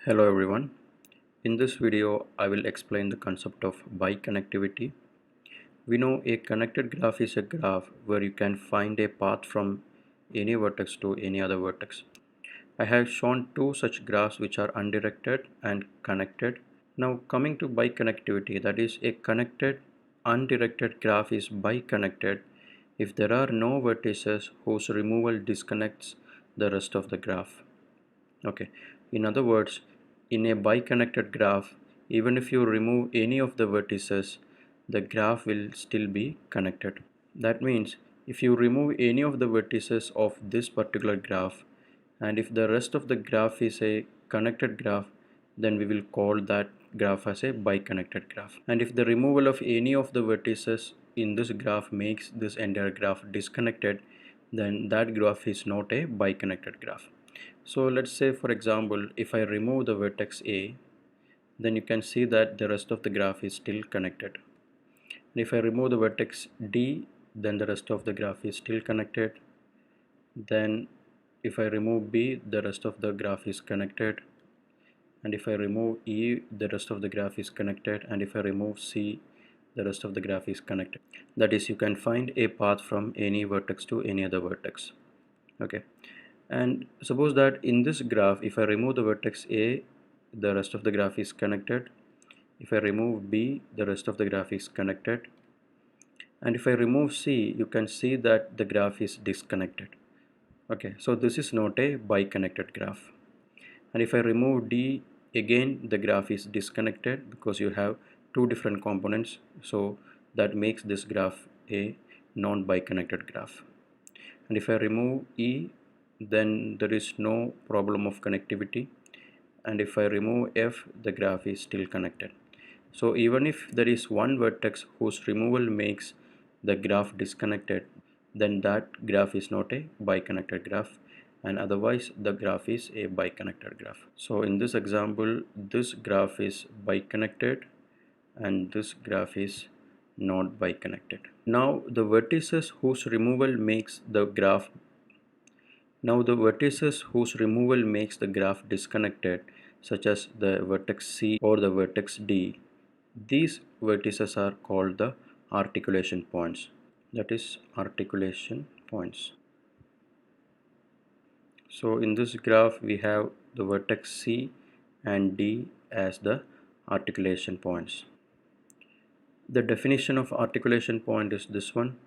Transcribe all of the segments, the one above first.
Hello everyone. In this video, I will explain the concept of biconnectivity. We know a connected graph is a graph where you can find a path from any vertex to any other vertex. I have shown two such graphs which are undirected and connected. Now coming to biconnectivity, that is a connected undirected graph is biconnected if there are no vertices whose removal disconnects the rest of the graph. Okay, in other words, in a biconnected graph, even if you remove any of the vertices, the graph will still be connected. That means if you remove any of the vertices of this particular graph, and if the rest of the graph is a connected graph, then we will call that graph as a biconnected graph. And if the removal of any of the vertices in this graph makes this entire graph disconnected, then that graph is not a biconnected graph. So let's say, for example, if I remove the vertex A, then you can see that the rest of the graph is still connected. And if I remove the vertex D, then the rest of the graph is still connected. Then if I remove B, the rest of the graph is connected. And if I remove E, the rest of the graph is connected. And if I remove C, the rest of the graph is connected. That is, you can find a path from any vertex to any other vertex. Okay. And suppose that in this graph, if I remove the vertex A, the rest of the graph is connected. If I remove B, the rest of the graph is connected. And if I remove C, you can see that the graph is disconnected. Okay, so this is not a biconnected graph. And if I remove D, again the graph is disconnected because you have two different components. So that makes this graph a non-biconnected graph. And if I remove E, then there is no problem of connectivity. And if I remove F, the graph is still connected. So even if there is one vertex whose removal makes the graph disconnected, then that graph is not a biconnected graph, and otherwise the graph is a biconnected graph. So in this example, this graph is biconnected and this graph is not biconnected. Now the vertices whose removal makes the graph disconnected, such as the vertex C or the vertex D, these vertices are called the articulation points. That is articulation points. So in this graph we have the vertex C and D as the articulation points. The definition of articulation point is this one.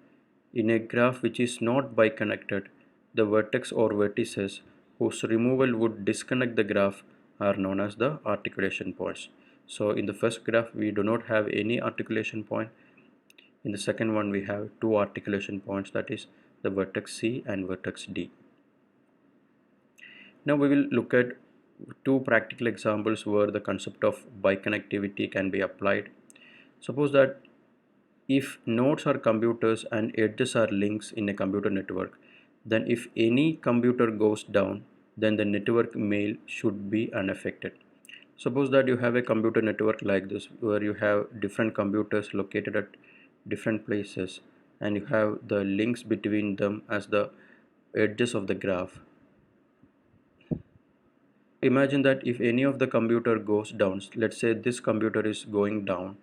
In a graph which is not biconnected, the vertex or vertices whose removal would disconnect the graph are known as the articulation points. So in the first graph we do not have any articulation point. In the second one we have two articulation points, that is the vertex C and vertex D. Now we will look at two practical examples where the concept of biconnectivity can be applied. Suppose that if nodes are computers and edges are links in a computer network, then if any computer goes down, then the network mail should be unaffected. Suppose that you have a computer network like this where you have different computers located at different places and you have the links between them as the edges of the graph. Imagine that if any of the computer goes down, let's say this computer is going down,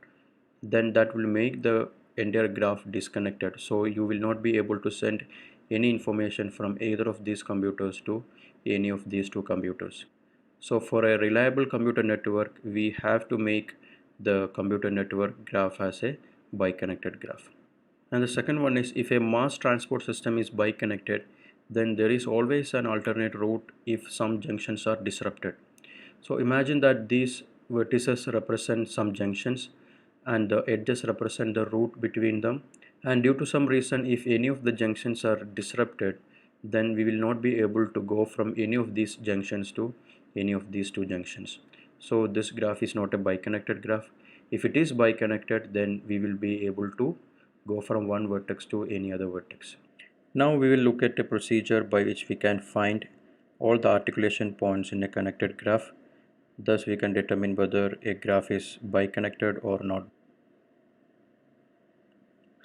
then that will make the entire graph disconnected. So you will not be able to send any information from either of these computers to any of these two computers. So for a reliable computer network, we have to make the computer network graph as a biconnected graph. And the second one is, if a mass transport system is biconnected, then there is always an alternate route if some junctions are disrupted. So imagine that these vertices represent some junctions and the edges represent the route between them, and due to some reason if any of the junctions are disrupted, then we will not be able to go from any of these junctions to any of these two junctions. So this graph is not a biconnected graph. If it is biconnected, then we will be able to go from one vertex to any other vertex. Now we will look at a procedure by which we can find all the articulation points in a connected graph. Thus we can determine whether a graph is biconnected or not.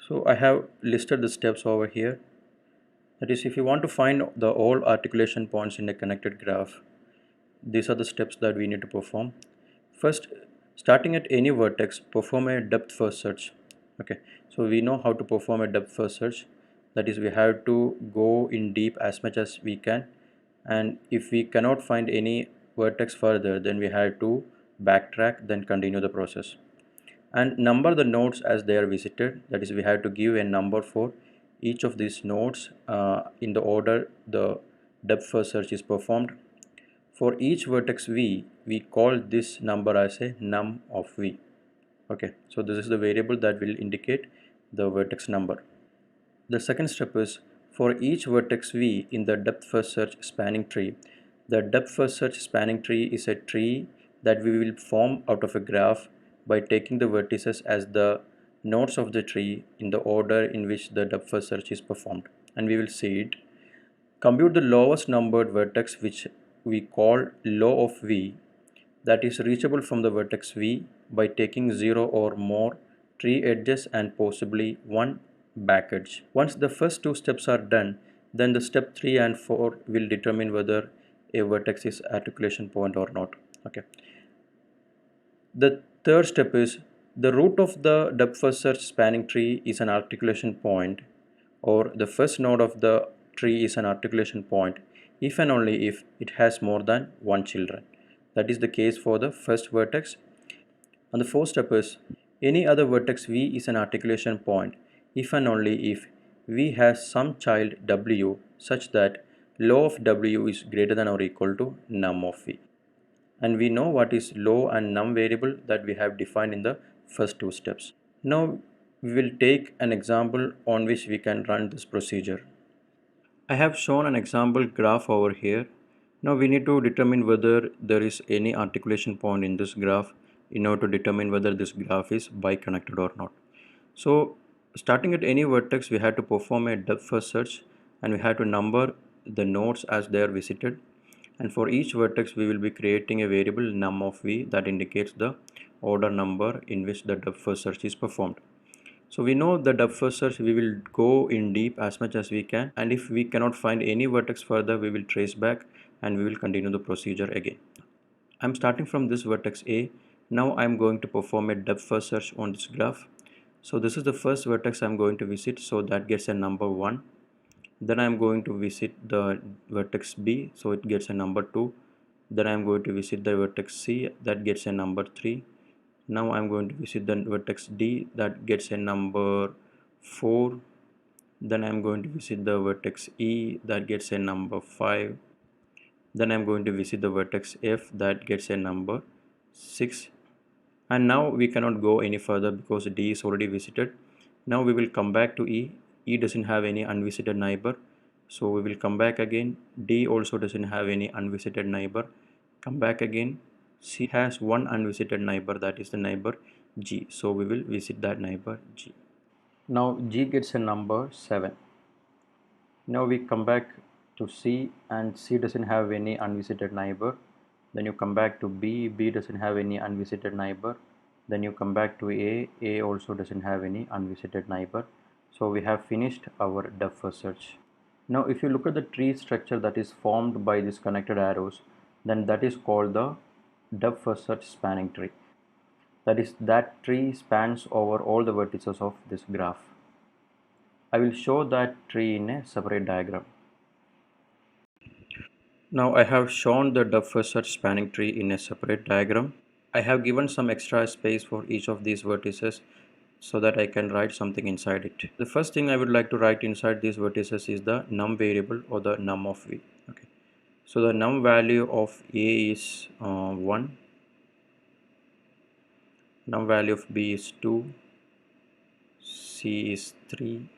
So I have listed the steps over here. That is, if you want to find the all articulation points in a connected graph, These are the steps that we need to perform. First, starting at any vertex, perform a depth first search. Okay, so we know how to perform a depth first search. That is, we have to go in deep as much as we can, and if we cannot find any vertex further, then we have to backtrack, then continue the process and number the nodes as they are visited. That is, we have to give a number for each of these nodes in the order the depth first search is performed. For each vertex v, we call this number as a num of v. Okay, so this is the variable that will indicate the vertex number. The second step is, for each vertex v in the depth first search spanning tree, the depth first search spanning tree is a tree that we will form out of a graph by taking the vertices as the nodes of the tree in the order in which the depth first search is performed. And we will see it. Compute the lowest numbered vertex, which we call low of v, that is reachable from the vertex v by taking 0 or more tree edges and possibly one back edge. Once the first two steps are done, then the step 3 and 4 will determine whether a vertex is articulation point or not. Okay. The third step is, the root of the depth first search spanning tree is an articulation point, or the first node of the tree is an articulation point if and only if it has more than one children. That is the case for the first vertex. And the fourth step is, any other vertex v is an articulation point if and only if v has some child w such that low of w is greater than or equal to num of v. And we know what is low and num variable that we have defined in the first two steps. Now we will take an example on which we can run this procedure. I have shown an example graph over here. Now we need to determine whether there is any articulation point in this graph in order to determine whether this graph is biconnected or not. So starting at any vertex, we had to perform a depth first search and we had to number the nodes as they are visited. And for each vertex, we will be creating a variable num of v that indicates the order number in which the depth first search is performed. So we know the depth first search, we will go in deep as much as we can, and if we cannot find any vertex further, we will trace back and we will continue the procedure again. I'm starting from this vertex A. Now I'm going to perform a depth first search on this graph. So this is the first vertex I'm going to visit, so that gets a number 1. Then I'm going to visit the vertex B, so it gets a number 2. Then I'm going to visit the vertex C, that gets a number 3. Now I'm going to visit the vertex D, that gets a number 4. Then I'm going to visit the vertex E, that gets a number 5. Then I'm going to visit the vertex F, that gets a number 6. And now we cannot go any further because D is already visited. Now we will come back to E. E doesn't have any unvisited neighbor, so we will come back again. D also doesn't have any unvisited neighbor. Come back again. C has one unvisited neighbor, that is the neighbor G, so we will visit that neighbor G. Now G gets a number 7. Now we come back to C and C doesn't have any unvisited neighbor. Then you come back to B, B doesn't have any unvisited neighbor. Then you come back to A also doesn't have any unvisited neighbor. So we have finished our depth first search. Now if you look at the tree structure that is formed by these connected arrows, then that is called the depth first search spanning tree. That is, that tree spans over all the vertices of this graph. I will show that tree in a separate diagram. Now I have shown the depth first search spanning tree in a separate diagram. I have given some extra space for each of these vertices so that I can write something inside it. The first thing I would like to write inside these vertices is the num variable or the num of v. Okay. So the num value of A is 1, num value of B is 2, C is 3,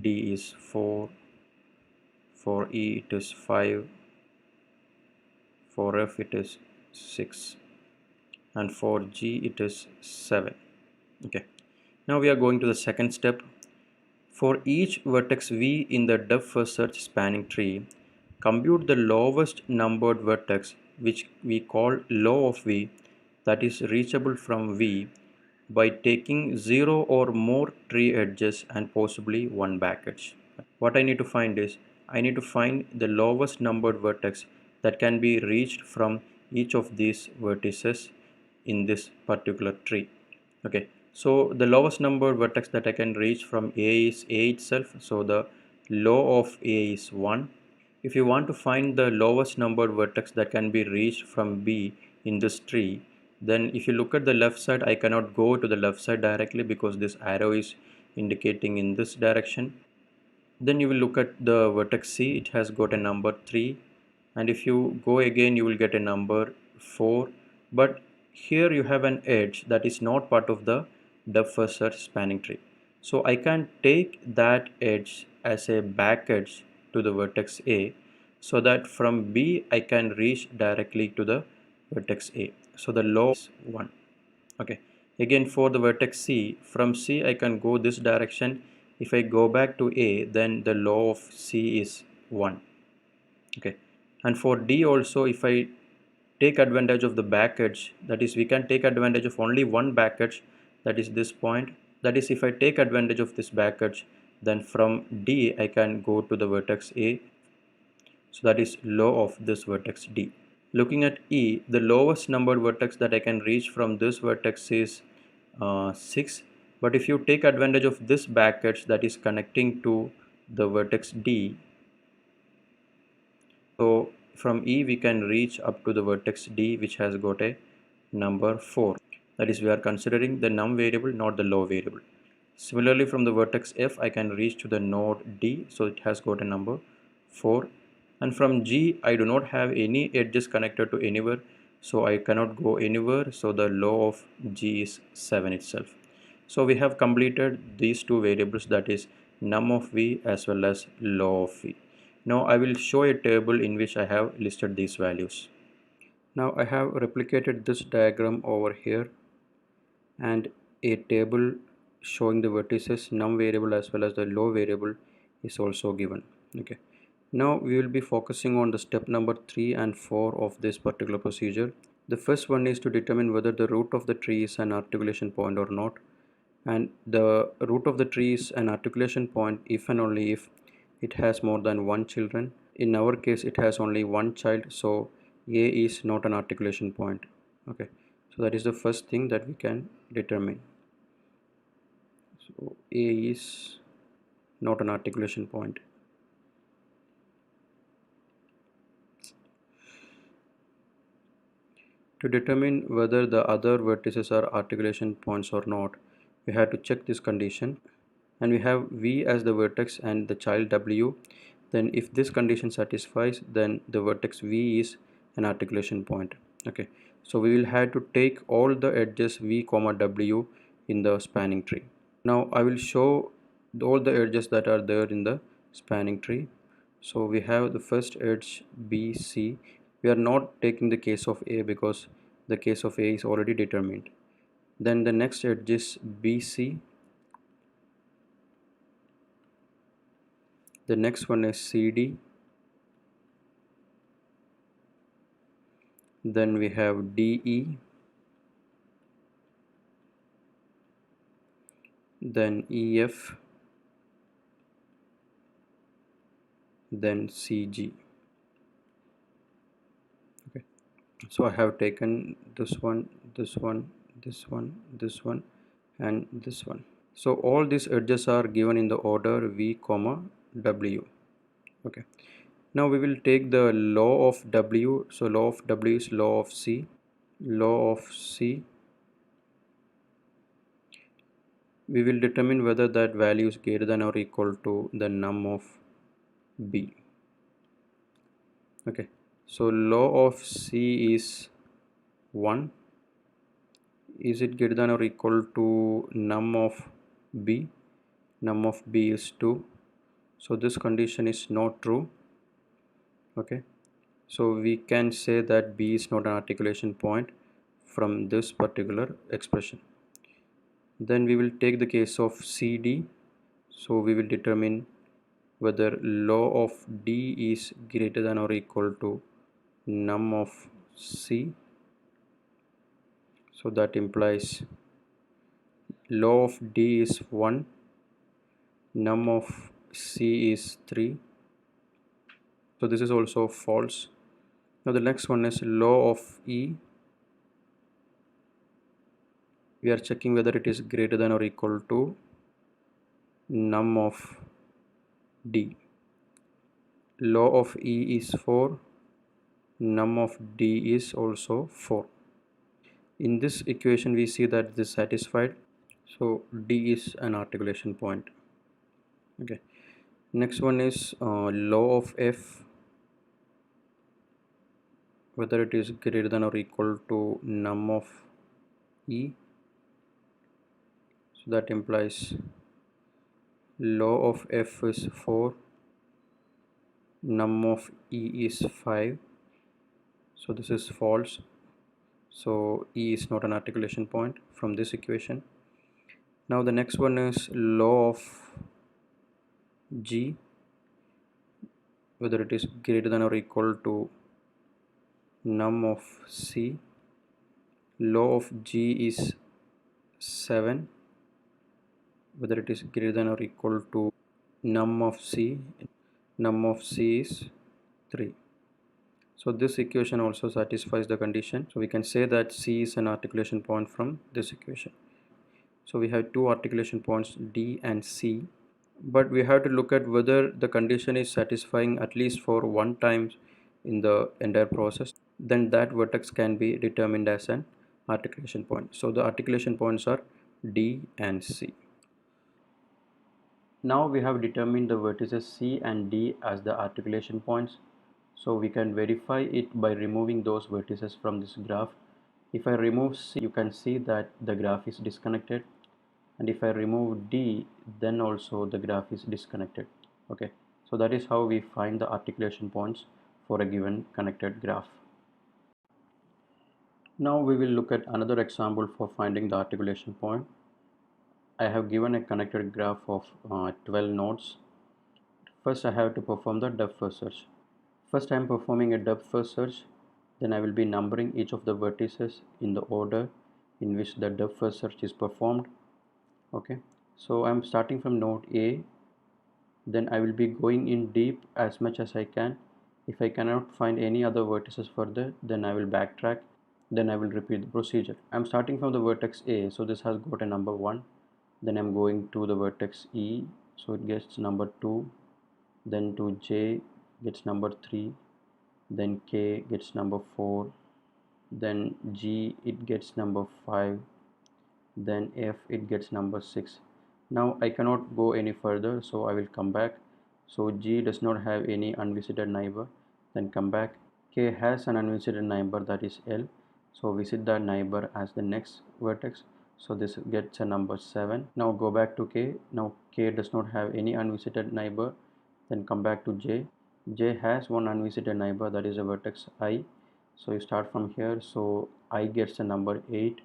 D is 4, for E it is 5, for F it is 6, and for G it is 7. Okay. Now we are going to the second step. For each vertex v in the depth first search spanning tree, compute the lowest numbered vertex, which we call low of v, that is reachable from v by taking 0 or more tree edges and possibly one back edge. What I need to find is, I need to find the lowest numbered vertex that can be reached from each of these vertices in this particular tree. Okay, so the lowest number vertex that I can reach from A is A itself, so the low of A is 1. If you want to find the lowest number vertex that can be reached from B in this tree, then if you look at the left side, I cannot go to the left side directly because this arrow is indicating in this direction. Then you will look at the vertex C, it has got a number 3, and if you go again you will get a number 4, but here you have an edge that is not part of the depth first search spanning tree. So I can take that edge as a back edge to the vertex A, so that from B I can reach directly to the vertex A. So the low is 1. Okay, again for the vertex C, from C I can go this direction. If I go back to A, then the low of C is 1. Okay, and for D also, if I take advantage of the back edge, that is, we can take advantage of only one back edge, that is this point. That is, if I take advantage of this back edge, then from D I can go to the vertex A, so that is low of this vertex D. Looking at E, the lowest numbered vertex that I can reach from this vertex is 6. But if you take advantage of this back edge that is connecting to the vertex D, so from E we can reach up to the vertex D, which has got a number 4. That is, we are considering the num variable, not the low variable. Similarly, from the vertex F I can reach to the node D, so it has got a number 4. And from G I do not have any edges connected to anywhere, so I cannot go anywhere, so the low of G is 7 itself. So we have completed these two variables, that is num of V as well as low of V. Now I will show a table in which I have listed these values. Now I have replicated this diagram over here, and a table showing the vertices num variable as well as the low variable is also given. Okay, now we will be focusing on the step number 3 and 4 of this particular procedure. The first one is to determine whether the root of the tree is an articulation point or not, and the root of the tree is an articulation point if and only if it has more than one children. In our case it has only one child, so A is not an articulation point. Okay, so that is the first thing that we can determine. So A is not an articulation point. To determine whether the other vertices are articulation points or not, we have to check this condition, and we have V as the vertex and the child W. Then if this condition satisfies, then the vertex V is an articulation point. Okay, so we will have to take all the edges V comma W in the spanning tree. Now I will show all the edges that are there in the spanning tree. So we have the first edge BC. We are not taking the case of A because the case of A is already determined. Then the next edge is BC. The next one is CD. Then we have DE. Then EF. Then CG. Okay, so I have taken this one, this one, this one, this one, and this one. So all these edges are given in the order V comma W. Okay, now we will take the law of W. So law of W is law of C. Law of C, we will determine whether that value is greater than or equal to the num of B. Okay, so law of C is 1. Is it greater than or equal to num of B? Num of B is 2. So this condition is not true. Okay, so we can say that B is not an articulation point from this particular expression. Then we will take the case of CD. So we will determine whether law of D is greater than or equal to num of C. So that implies law of D is 1, num of C is 3. So this is also false. Now the next one is law of E. We are checking whether it is greater than or equal to num of D. Law of E is 4, num of D is also 4. In this equation we see that this is satisfied, so D is an articulation point. Okay. Next one is law of F, whether it is greater than or equal to num of E. So that implies law of F is 4, num of E is 5. So this is false. So E is not an articulation point from this equation. Now the next one is law of G, whether it is greater than or equal to num of C. Law of G is 7, whether it is greater than or equal to num of C. Num of C is 3. So this equation also satisfies the condition. So we can say that C is an articulation point from this equation. So we have two articulation points, D and C, but we have to look at whether the condition is satisfying at least for one time in the entire process. Then that vertex can be determined as an articulation point. So the articulation points are D and C. Now we have determined the vertices C and D as the articulation points. So we can verify it by removing those vertices from this graph. If I remove C, you can see that the graph is disconnected, and if I remove D, then also the graph is disconnected. Okay, so that is how we find the articulation points for a given connected graph. Now we will look at another example for finding the articulation point. I have given a connected graph of 12 nodes. First I have to perform the depth first search. First I am performing a depth first search, then I will be numbering each of the vertices in the order in which the depth first search is performed. Okay, so I am starting from node A, then I will be going in deep as much as I can. If I cannot find any other vertices further, then I will backtrack, then I will repeat the procedure. I am starting from the vertex A, so this has got a number 1, then I am going to the vertex E, so it gets number 2, then to J gets number 3, then K gets number 4, then G it gets number 5, then F it gets number 6. Now I cannot go any further, so I will come back. So G does not have any unvisited neighbor, then come back. K has an unvisited neighbor, that is L, so visit that neighbor as the next vertex, so this gets a number 7. Now go back to K. Now K does not have any unvisited neighbor, then come back to J. J has one unvisited neighbor, that is a vertex I, so you start from here, so I gets the number 8,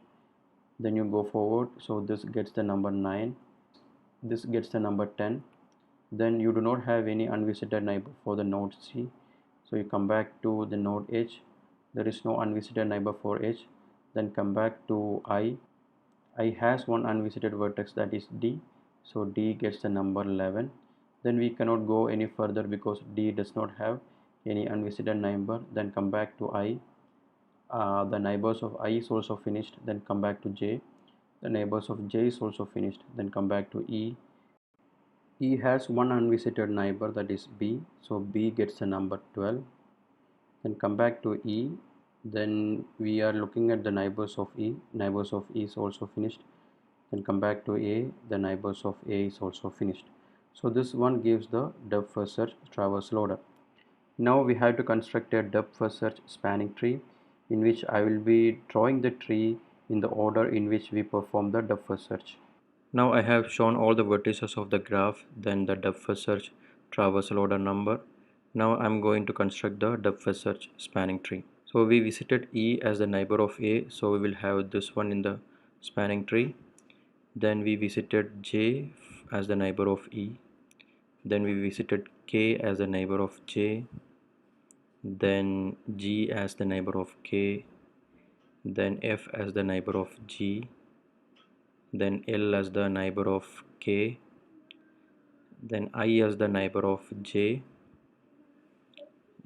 then you go forward, so this gets the number 9, this gets the number 10, then you do not have any unvisited neighbor for the node C, so you come back to the node H, there is no unvisited neighbor for H, then come back to I has one unvisited vertex, that is D, so D gets the number 11, then we cannot go any further because D does not have any unvisited neighbor, then come back to I, the neighbors of I is also finished, then come back to J, the neighbors of J is also finished, then come back to E. E has one unvisited neighbor, that is B, so B gets the number 12, then come back to E, then we are looking at the neighbors of E, neighbors of E is also finished, then come back to A, the neighbors of A is also finished. So this one gives the depth first search traversal order. Now we have to construct a depth first search spanning tree, in which I will be drawing the tree in the order in which we perform the depth first search. Now I have shown all the vertices of the graph, then the depth first search traversal order number. Now I'm going to construct the depth first search spanning tree. So we visited E as the neighbor of A, so we will have this one in the spanning tree. Then we visited J as the neighbor of E. Then we visited K as the neighbor of J. Then G as the neighbor of K. Then F as the neighbor of G. Then L as the neighbor of K. Then I as the neighbor of J.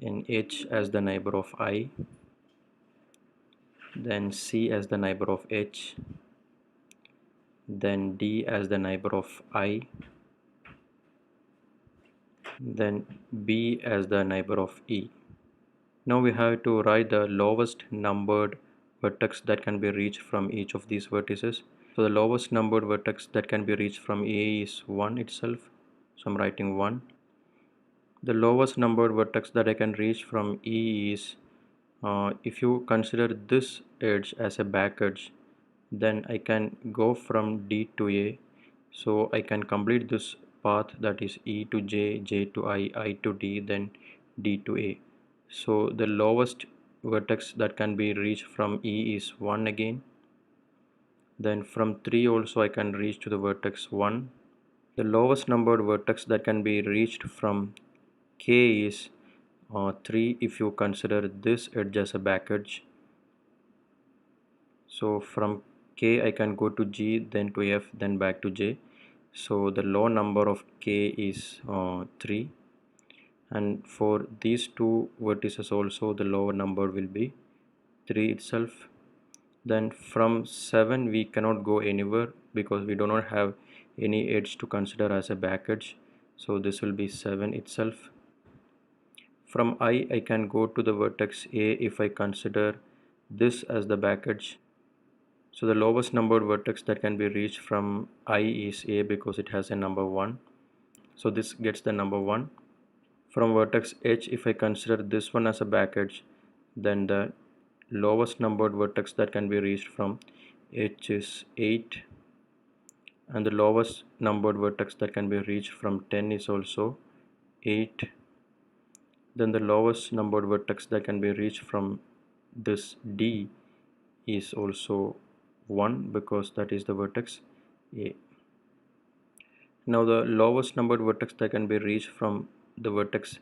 in H as the neighbor of I, then C as the neighbor of H, then D as the neighbor of I, then B as the neighbor of E. Now we have to write the lowest numbered vertex that can be reached from each of these vertices. So the lowest numbered vertex that can be reached from A is 1 itself. So I'm writing 1. The lowest numbered vertex that I can reach from E is, if you consider this edge as a back edge, then I can go from D to A. So I can complete this path, that is E to J, J to I to D, then D to A. So the lowest vertex that can be reached from E is 1 again. Then from 3 also I can reach to the vertex 1. The lowest numbered vertex that can be reached from K is 3 if you consider this edge as a back edge. So from K I can go to G, then to F, then back to J. So the low number of K is 3, and for these two vertices also the lower number will be 3 itself. Then from 7 we cannot go anywhere because we do not have any edge to consider as a back edge. So this will be 7 itself. From I can go to the vertex A if I consider this as the back edge. So the lowest numbered vertex that can be reached from I is A because it has a number 1. So this gets the number 1. From vertex H, if I consider this one as a back edge, then the lowest numbered vertex that can be reached from H is 8, and the lowest numbered vertex that can be reached from 10 is also 8. Then the lowest numbered vertex that can be reached from this D is also 1 because that is the vertex A. Now the lowest numbered vertex that can be reached from the vertex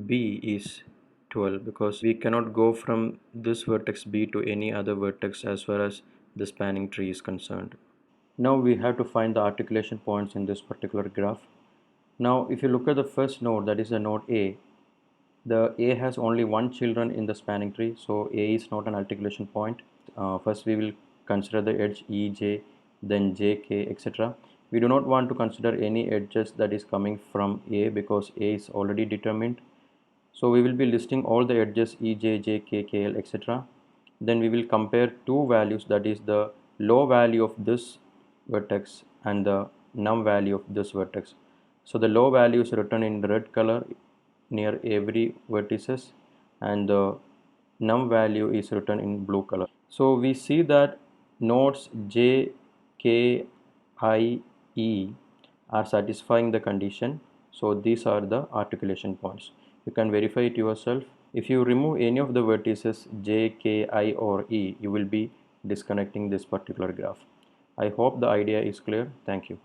B is 12 because we cannot go from this vertex B to any other vertex as far as the spanning tree is concerned. Now we have to find the articulation points in this particular graph. Now if you look at the first node, that is the node A, the A has only one children in the spanning tree, so A is not an articulation point. First we will consider the edge EJ, then JK, etc. We do not want to consider any edges that is coming from A because A is already determined. So we will be listing all the edges EJ, JK, KL, etc. Then we will compare two values, that is the low value of this vertex and the num value of this vertex. So the low value is written in red color near every vertices, and the num value is written in blue color. So we see that nodes J, K, I, E are satisfying the condition. So these are the articulation points. You can verify it yourself. If you remove any of the vertices J, K, I or E, you will be disconnecting this particular graph. I hope the idea is clear. Thank you.